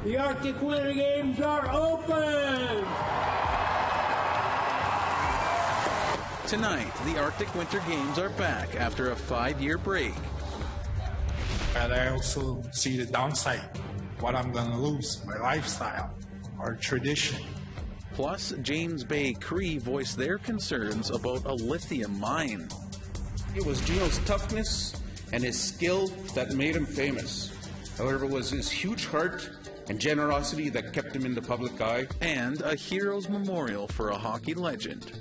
The Arctic Winter Games are open! Tonight, the Arctic Winter Games are back after a 5-year break. But I also see the downside, what I'm going to lose, my lifestyle, our tradition. Plus, James Bay Cree voiced their concerns about a lithium mine. It was Gino's toughness and his skill that made him famous. However, it was his huge heart and generosity that kept him in the public eye. And a hero's memorial for a hockey legend.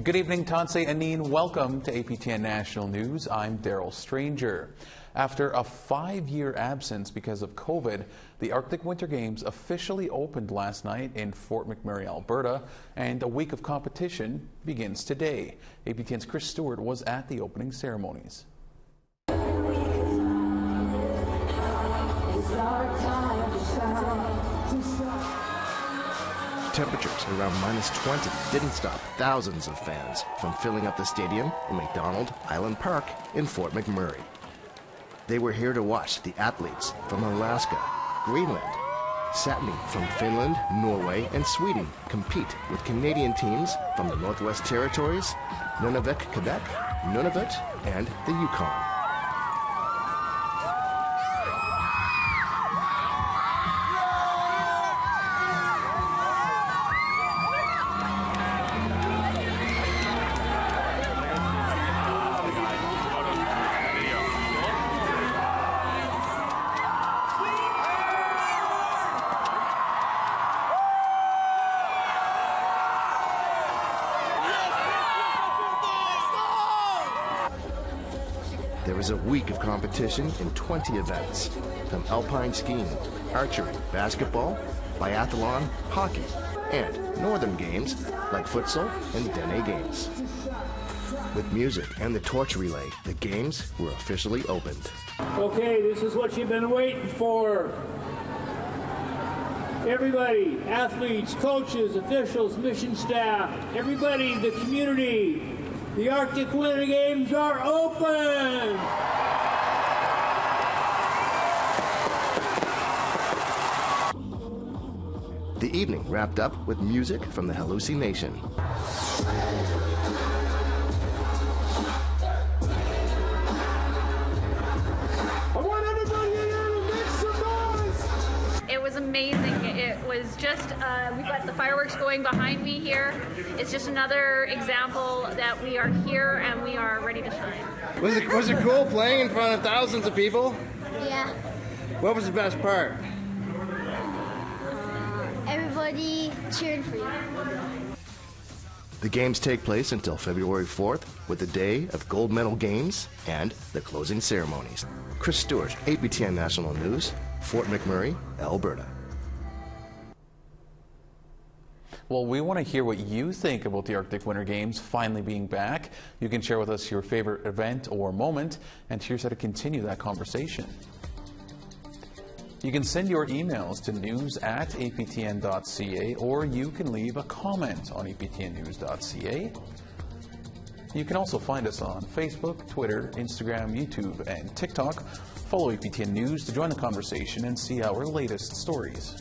Good evening, Tansei Anine. Welcome to APTN National News. I'm Daryl Stranger. After a 5-year absence because of COVID, the Arctic Winter Games officially opened last night in Fort McMurray, Alberta, and a week of competition begins today. APTN's Chris Stewart was at the opening ceremonies. Temperatures around -20 didn't stop thousands of fans from filling up the stadium in McDonald Island Park in Fort McMurray. They were here to watch the athletes from Alaska, Greenland, Sapmi from Finland, Norway, and Sweden compete with Canadian teams from the Northwest Territories, Nunavut, Quebec, Nunavut, and the Yukon. There was a week of competition in 20 events, from alpine skiing, archery, basketball, biathlon, hockey, and northern games like futsal and Dene games. With music and the torch relay, the games were officially opened. Okay, this is what you've been waiting for. Everybody, athletes, coaches, officials, mission staff, everybody, the community. The Arctic Winter Games are open! The evening wrapped up with music from the Halusi Nation. I want everybody in here to make some noise! It was amazing. It was just, we've got the fireworks going behind me here. It's just another example that we are here and we are ready to shine. Was it cool playing in front of thousands of people? Yeah. What was the best part? Everybody cheered for you. The games take place until February 4th with the day of gold medal games and the closing ceremonies. Chris Stewart, APTN National News, Fort McMurray, Alberta. Well, we want to hear what you think about the Arctic Winter Games finally being back. You can share with us your favorite event or moment, and here's how to continue that conversation. You can send your emails to news@aptn.ca, or you can leave a comment on aptnnews.ca. You can also find us on Facebook, Twitter, Instagram, YouTube, and TikTok. Follow APTN News to join the conversation and see our latest stories.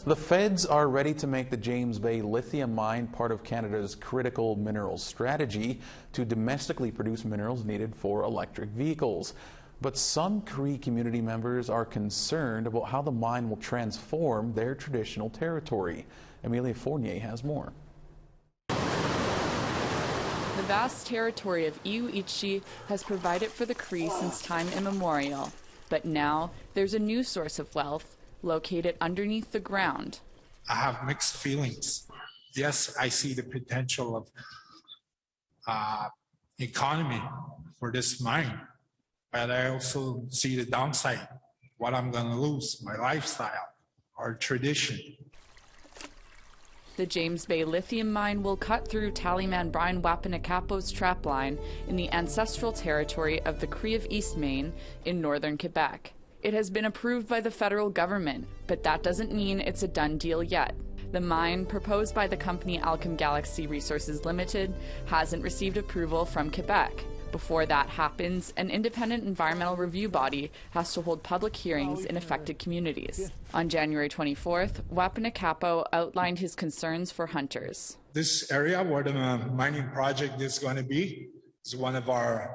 The feds are ready to make the James Bay Lithium mine part of Canada's critical minerals strategy to domestically produce minerals needed for electric vehicles. But some Cree community members are concerned about how the mine will transform their traditional territory. Amelia Fournier has more. The vast territory of Iuichi has provided for the Cree since time immemorial. But now there's a new source of wealth located underneath the ground. I have mixed feelings. Yes, I see the potential of economy for this mine, but I also see the downside, what I'm going to lose, my lifestyle, our tradition. The James Bay Lithium mine will cut through Tallyman Brian Wapanakapo's trapline in the ancestral territory of the Cree of Eastmain in northern Quebec. It has been approved by the federal government, but that doesn't mean it's a done deal yet. The mine, proposed by the company Alchem Galaxy Resources Limited, hasn't received approval from Quebec. Before that happens, an independent environmental review body has to hold public hearings in affected communities. On January 24th, Wapanakapo outlined his concerns for hunters. This area where the mining project is going to be is one of our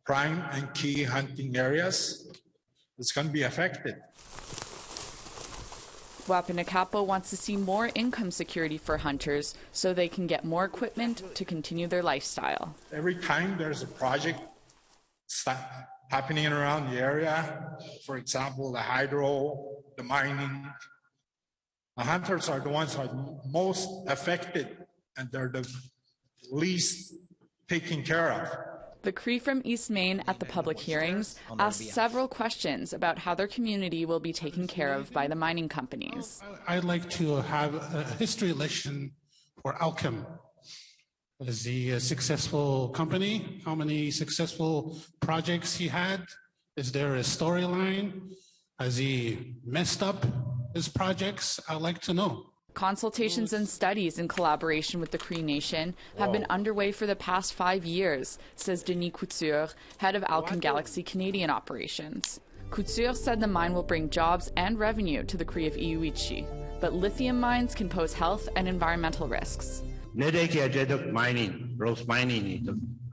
prime and key hunting areas. It's going to be affected. Wapanakapo wants to see more income security for hunters so they can get more equipment to continue their lifestyle. Every time there's a project happening around the area, for example, the hydro, the mining, the hunters are the ones who are most affected, and they're the least taken care of. The Cree from East Main at the public hearings asked several questions about how their community will be taken care of by the mining companies. I'd like to have a history lesson for Alchem. Is he a successful company? How many successful projects he had? Is there a storyline? Has he messed up his projects? I'd like to know. Consultations and studies in collaboration with the Cree Nation have been underway for the past 5 years, says Denis Couture, head of Alchem Galaxy Canadian operations. Couture said the mine will bring jobs and revenue to the Cree of Iuichi, but lithium mines can pose health and environmental risks.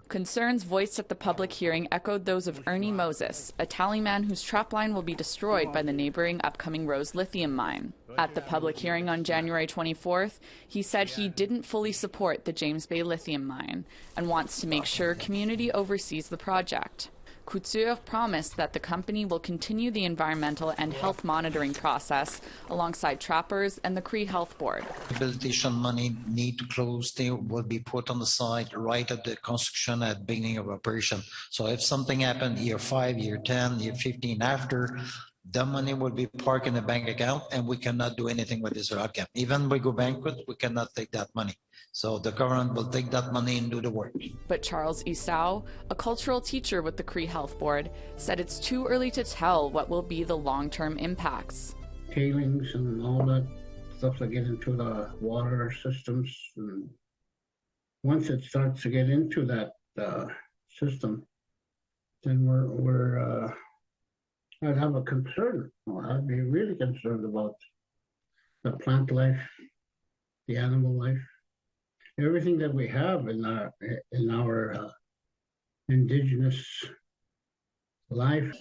Concerns voiced at the public hearing echoed those of Ernie Moses, a tallyman whose trapline will be destroyed by the neighboring upcoming Rose lithium mine. At the public hearing on January 24th, he said he didn't fully support the James Bay lithium mine and wants to make sure community oversees the project. Couture promised that the company will continue the environmental and health monitoring process alongside trappers and the Cree Health Board. Rehabilitation money need to close, they will be put on the site right at the construction at beginning of operation. So if something happened year 5, year 10, year 15 after, the money will be parked in the bank account and we cannot do anything with this outcome. Even we go bankrupt, we cannot take that money. So the government will take that money and do the work. But Charles Isao, a cultural teacher with the Cree Health Board, said it's too early to tell what will be the long-term impacts. Tailings and all that stuff that get into the water systems, and once it starts to get into that system, then I'd have a concern. I'd be really concerned about the plant life, the animal life. Everything that we have in our indigenous life.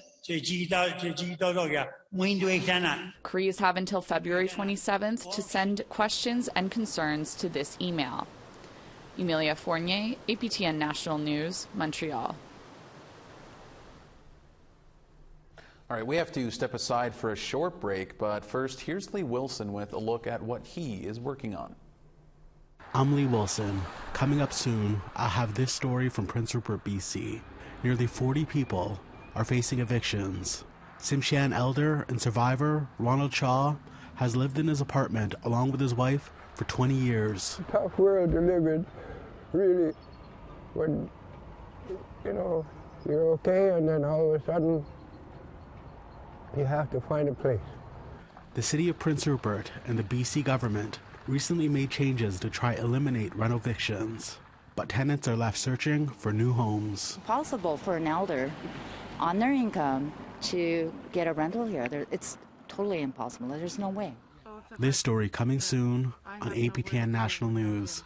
Crees have until February 27th to send questions and concerns to this email. Emilia Fournier, APTN National News, Montreal. All right, we have to step aside for a short break, but first, here's Lee Wilson with a look at what he is working on. I'm Lee Wilson. Coming up soon, I'll have this story from Prince Rupert, BC. Nearly 40 people are facing evictions. Tsimshian elder and survivor Ronald Shaw has lived in his apartment along with his wife for 20 years. Tough world to live in, really, when, you're okay and then all of a sudden you have to find a place. The city of Prince Rupert and the BC government recently made changes to try eliminate rent evictions, but tenants are left searching for new homes. Possible for an elder on their income to get a rental here. It's totally impossible. There's no way. This story coming soon on APTN National News.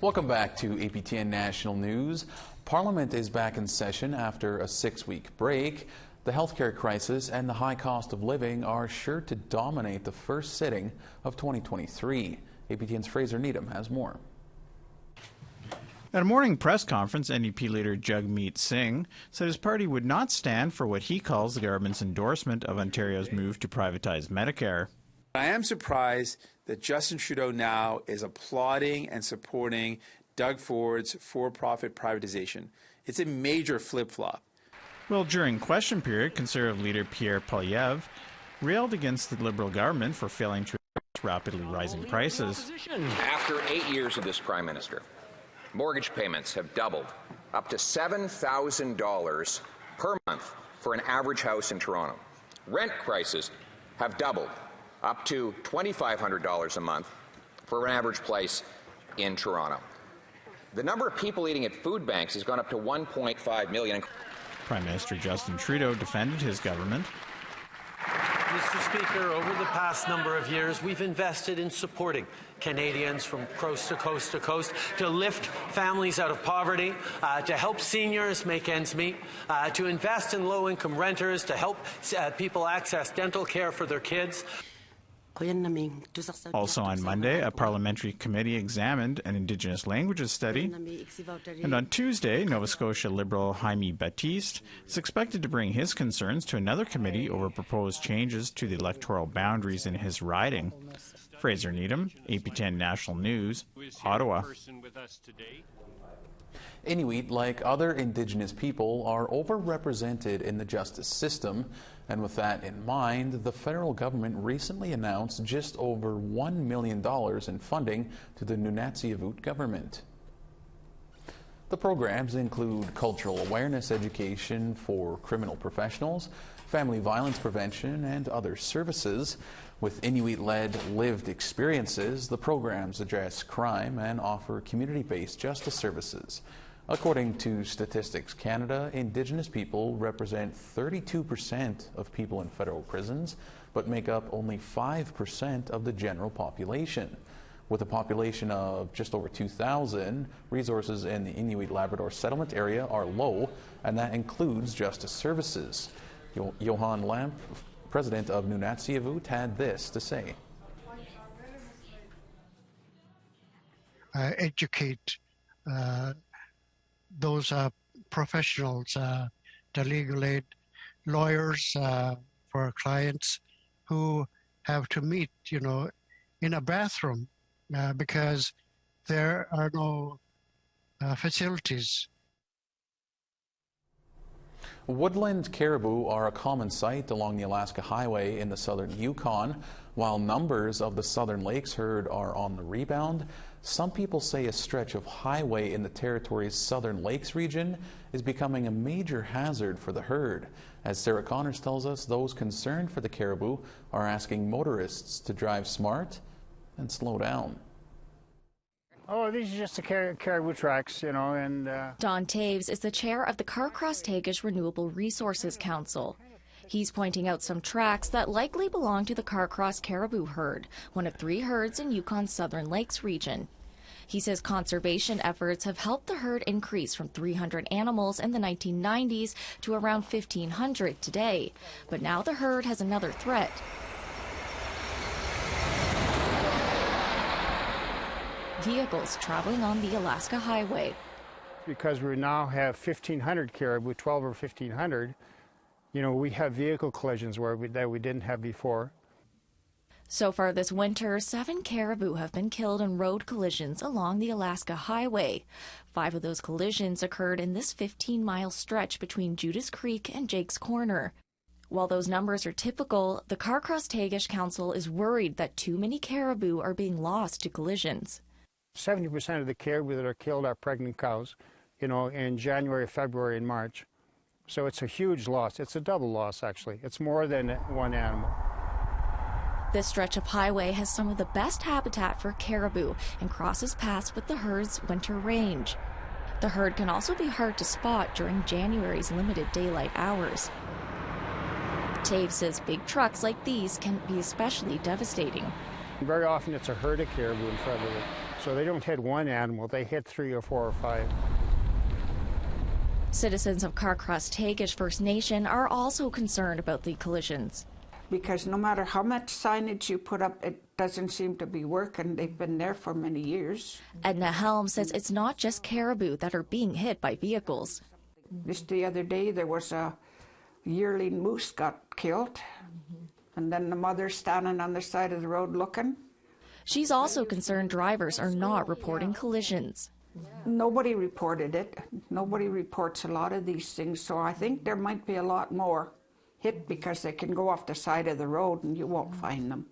Welcome back to APTN National News. Parliament is back in session after a 6-week break. The healthcare crisis and the high cost of living are sure to dominate the first sitting of 2023. APTN's Fraser Needham has more. At a morning press conference, NDP leader Jagmeet Singh said his party would not stand for what he calls the government's endorsement of Ontario's move to privatize Medicare. I am surprised that Justin Trudeau now is applauding and supporting Doug Ford's for-profit privatization. It's a major flip-flop. Well, during question period, Conservative leader Pierre Poilievre railed against the Liberal government for failing to address rapidly rising prices. After 8 years of this Prime Minister, mortgage payments have doubled, up to $7,000 per month for an average house in Toronto. Rent prices have doubled, up to $2,500 a month for an average place in Toronto. The number of people eating at food banks has gone up to 1.5 million. Prime Minister Justin Trudeau defended his government. Mr. Speaker, over the past number of years, we've invested in supporting Canadians from coast to coast to coast, to lift families out of poverty, to help seniors make ends meet, to invest in low-income renters, to help people access dental care for their kids. Also on Monday, a parliamentary committee examined an Indigenous languages study. And on Tuesday, Nova Scotia Liberal Jaime Baptiste is expected to bring his concerns to another committee over proposed changes to the electoral boundaries in his riding. Fraser Needham, APTN National News, Ottawa. Inuit, like other Indigenous people, are overrepresented in the justice system. And with that in mind, the federal government recently announced just over $1 million in funding to the Nunatsiavut government. The programs include cultural awareness education for criminal professionals, family violence prevention, and other services. With Inuit-led lived experiences, the programs address crime and offer community-based justice services. According to Statistics Canada, Indigenous people represent 32% of people in federal prisons, but make up only 5% of the general population. With a population of just over 2,000, resources in the Inuit Labrador settlement area are low, and that includes justice services. Johan Lamp, president of Nunatsiavut, had this to say. Educate those professionals, the legal aid lawyers for clients who have to meet, in a bathroom because there are no facilities. Woodland caribou are a common sight along the Alaska Highway in the southern Yukon. While numbers of the southern lakes herd are on the rebound, some people say a stretch of highway in the territory's southern lakes region is becoming a major hazard for the herd. As Sarah Connors tells us, those concerned for the caribou are asking motorists to drive smart and slow down. Oh, these are just the caribou tracks, and... Don Taves is the chair of the Carcross Renewable Resources Council. He's pointing out some tracks that likely belong to the Carcross caribou herd, one of 3 herds in Yukon's Southern Lakes region. He says conservation efforts have helped the herd increase from 300 animals in the 1990s to around 1,500 today. But now the herd has another threat. Vehicles traveling on the Alaska Highway. Because we now have 1,500 caribou, 12 or 1,500, we have vehicle collisions that we didn't have before. So far this winter, 7 caribou have been killed in road collisions along the Alaska Highway. 5 of those collisions occurred in this 15-mile stretch between Judas Creek and Jake's Corner. While those numbers are typical, the Carcross Council is worried that too many caribou are being lost to collisions. 70% of the caribou that are killed are pregnant cows, in January, February, and March. So it's a huge loss. It's a double loss, actually. It's more than one animal. This stretch of highway has some of the best habitat for caribou and crosses paths with the herd's winter range. The herd can also be hard to spot during January's limited daylight hours. Taves says big trucks like these can be especially devastating. Very often it's a herd of caribou in front of it. So they don't hit one animal, they hit 3 or 4 or 5. Citizens of Carcross First Nation are also concerned about the collisions. Because no matter how much signage you put up, it doesn't seem to be working. They've been there for many years. Edna Helm says it's not just caribou that are being hit by vehicles. Just the other day, there was a yearling moose got killed, and then the mother standing on the side of the road looking. She's also concerned drivers are not reporting collisions. Nobody reported it. Nobody reports a lot of these things, so I think there might be a lot more hit because they can go off the side of the road and you won't find them.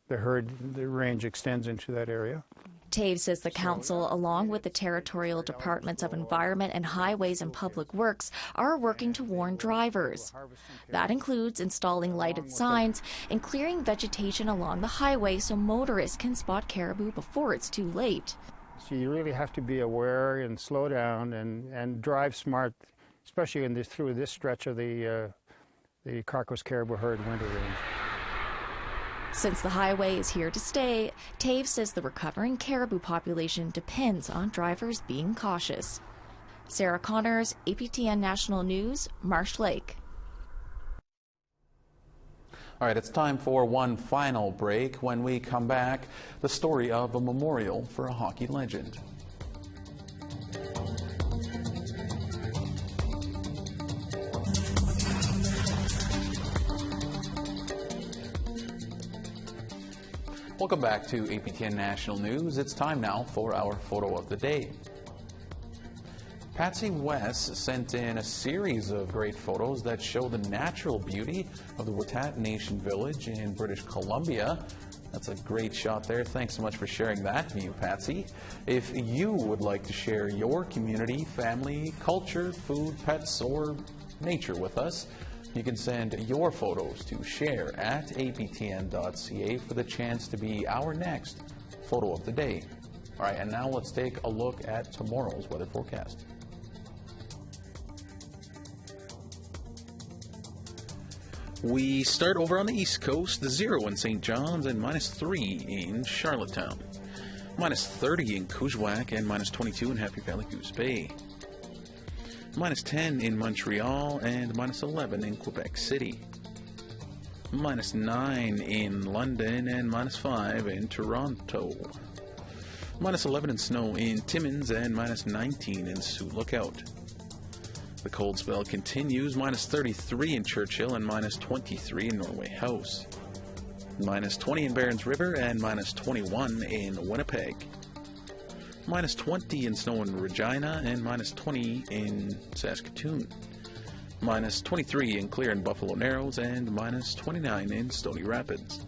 The herd, the range extends into that area. Taves says the council, along with the territorial departments of Environment and Highways and Public Works, are working to warn drivers. That includes installing lighted signs and clearing vegetation along the highway so motorists can spot caribou before it's too late. So you really have to be aware and slow down and drive smart, especially through this stretch of the Carcross caribou herd winter range. Since the highway is here to stay, Taves says the recovering caribou population depends on drivers being cautious. Sarah Connors, APTN National News, Marsh Lake. All right, it's time for one final break. When we come back, the story of a memorial for a hockey legend. Welcome back to APTN National News. It's time now for our photo of the day. Patsy West sent in a series of great photos that show the natural beauty of the Witat Nation village in British Columbia. That's a great shot there. Thanks so much for sharing that view, Patsy. If you would like to share your community, family, culture, food, pets, or nature with us, you can send your photos to share@aptn.ca for the chance to be our next photo of the day. All right, and now let's take a look at tomorrow's weather forecast. We start over on the East Coast, the 0 in St. John's and -3 in Charlottetown. -30 in Coujwac and -22 in Happy Valley Goose Bay. -10 in Montreal and -11 in Quebec City. -9 in London and -5 in Toronto. -11 in snow in Timmins and -19 in Sioux Lookout. The cold spell continues, -33 in Churchill and -23 in Norway House. -20 in Barons River and -21 in Winnipeg. -20 in snow in Regina and -20 in Saskatoon. -23 in clear in Buffalo Narrows and -29 in Stony Rapids.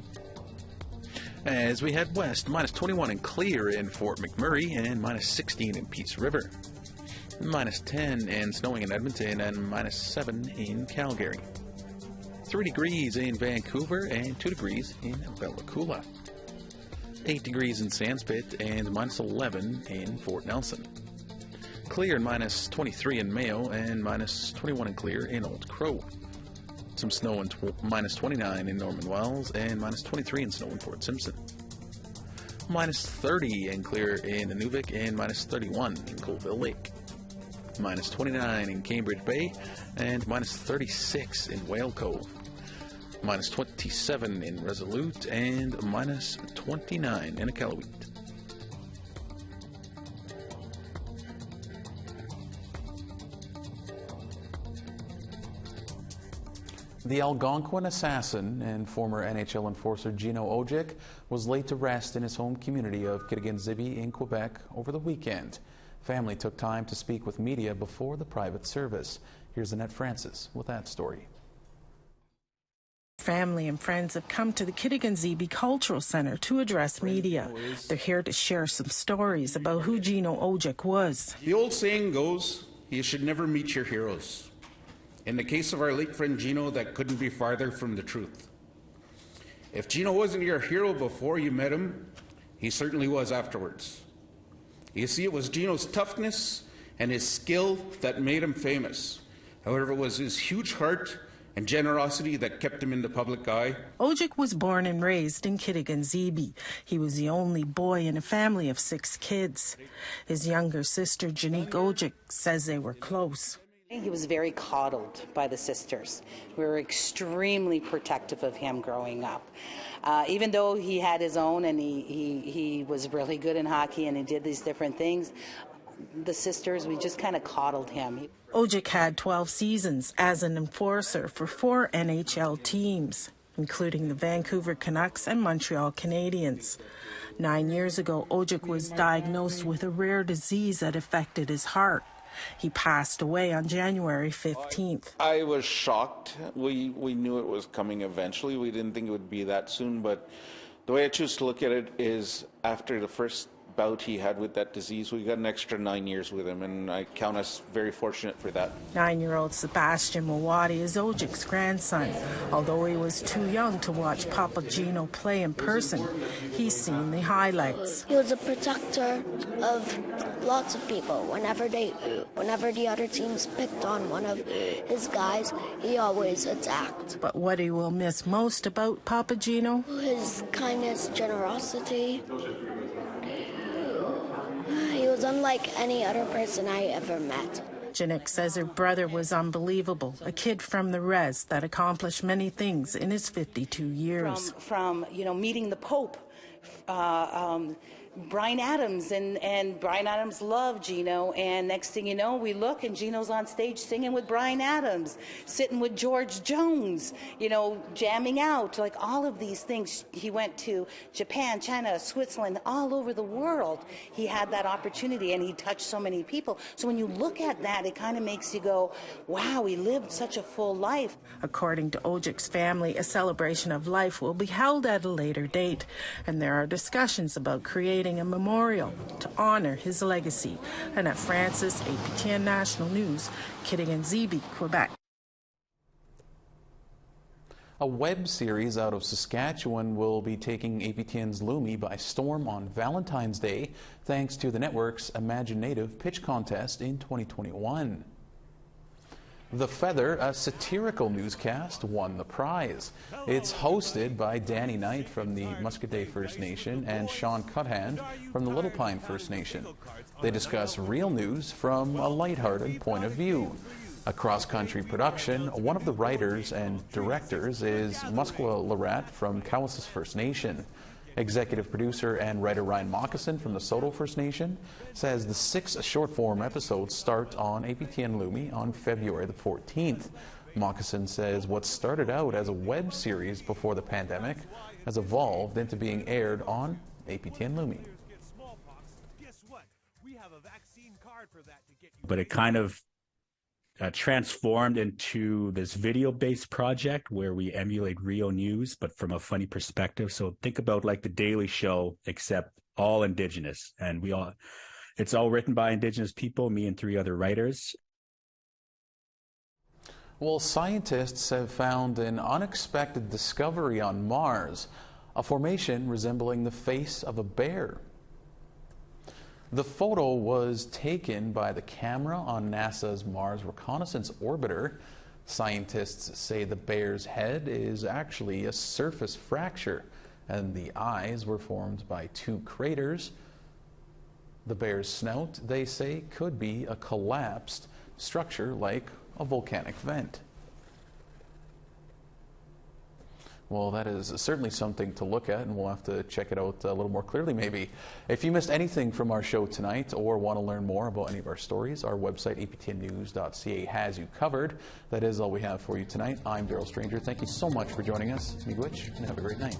As we head west, -21 in clear in Fort McMurray and -16 in Peace River. -10 and snowing in Edmonton and -7 in Calgary. 3 degrees in Vancouver and 2 degrees in Bella Coola. 8 degrees in Sandspit and -11 in Fort Nelson. Clear and -23 in Mayo and -21 in clear in Old Crow. Some snow and -29 in Norman Wells and -23 in snow in Fort Simpson. -30 in clear in Inuvik and -31 in Colville Lake. -29 in Cambridge Bay and -36 in Whale Cove. -27 in Resolute and -29 in Iqaluit. The Algonquin Assassin and former NHL enforcer Gino Odjick was laid to rest in his home community of Kitigan Zibi in Quebec over the weekend. Family took time to speak with media before the private service. Here's Annette Francis with that story. Family and friends have come to the Kitigan Zibi Cultural Center to address media. They're here to share some stories about who Gino Odjick was. The old saying goes, you should never meet your heroes. In the case of our late friend Gino, that couldn't be farther from the truth. If Gino wasn't your hero before you met him, he certainly was afterwards. You see, it was Gino's toughness and his skill that made him famous. However, it was his huge heart and generosity that kept him in the public eye. Odjick was born and raised in Kitigan Zibi. He was the only boy in a family of 6 kids. His younger sister, Janique Odjick, says they were close. He was very coddled by the sisters. We were extremely protective of him growing up. Even though he had his own and he was really good in hockey and he did these different things, the sisters, we just kind of coddled him. Odjick had 12 seasons as an enforcer for 4 NHL teams. including the Vancouver Canucks and Montreal Canadiens. 9 years ago, Odjick was diagnosed with a rare disease that affected his heart. He passed away on January 15th. I was shocked. We knew it was coming eventually. We didn't think it would be that soon, but the way I choose to look at it is after the first bout he had with that disease, we got an extra 9 years with him, and I count us very fortunate for that. 9-year-old Sebastian Mawadi is Odjick's grandson. Although he was too young to watch Papa Gino play in person, he's seen the highlights. He was a protector of lots of people. Whenever the other teams picked on one of his guys, he always attacked. But what he will miss most about Papa Gino? His kindness, generosity. He was unlike any other person I ever met. Janik says her brother was unbelievable, a kid from the res that accomplished many things in his 52 years. From meeting the Pope, Bryan Adams, and Bryan Adams loved Gino, and next thing you know, we look and Gino's on stage singing with Bryan Adams, sitting with George Jones, jamming out, like all of these things. He went to Japan, China, Switzerland, all over the world. He had that opportunity and he touched so many people. So when you look at that, it kind of makes you go, wow, he lived such a full life. According to Odjick's family, a celebration of life will be held at a later date, and there are discussions about creating a memorial to honor his legacy. And at Francis, APTN National News, Kitigan Zibi, Quebec. A web series out of Saskatchewan will be taking APTN's Lumi by storm on Valentine's Day, thanks to the network's Imaginative Pitch Contest in 2021. The Feather, a satirical newscast, won the prize. It's hosted by Danny Knight from the Muscatay First Nation and Sean Cuthand from the Little Pine First Nation. They discuss real news from a lighthearted point of view. A cross-country production, one of the writers and directors is Musqueam Lorette from Cowessess First Nation. Executive producer and writer Ryan Moccasin from the Soto First Nation says the 6 short-form episodes start on APTN Lumi on February the 14th. Moccasin says what started out as a web series before the pandemic has evolved into being aired on APTN Lumi. But it kind of transformed into this video-based project where we emulate real news, but from a funny perspective. So think about like the Daily Show, except all Indigenous, and it's all written by Indigenous people, me and 3 other writers. Well, scientists have found an unexpected discovery on Mars, a formation resembling the face of a bear. The photo was taken by the camera on NASA's Mars Reconnaissance Orbiter. Scientists say the bear's head is actually a surface fracture, and the eyes were formed by 2 craters. The bear's snout, they say, could be a collapsed structure like a volcanic vent. Well, that is certainly something to look at, and we'll have to check it out a little more clearly maybe. If you missed anything from our show tonight or want to learn more about any of our stories, our website, aptnnews.ca, has you covered. That is all we have for you tonight. I'm Daryl Stranger. Thank you so much for joining us. Miigwech, and have a great night.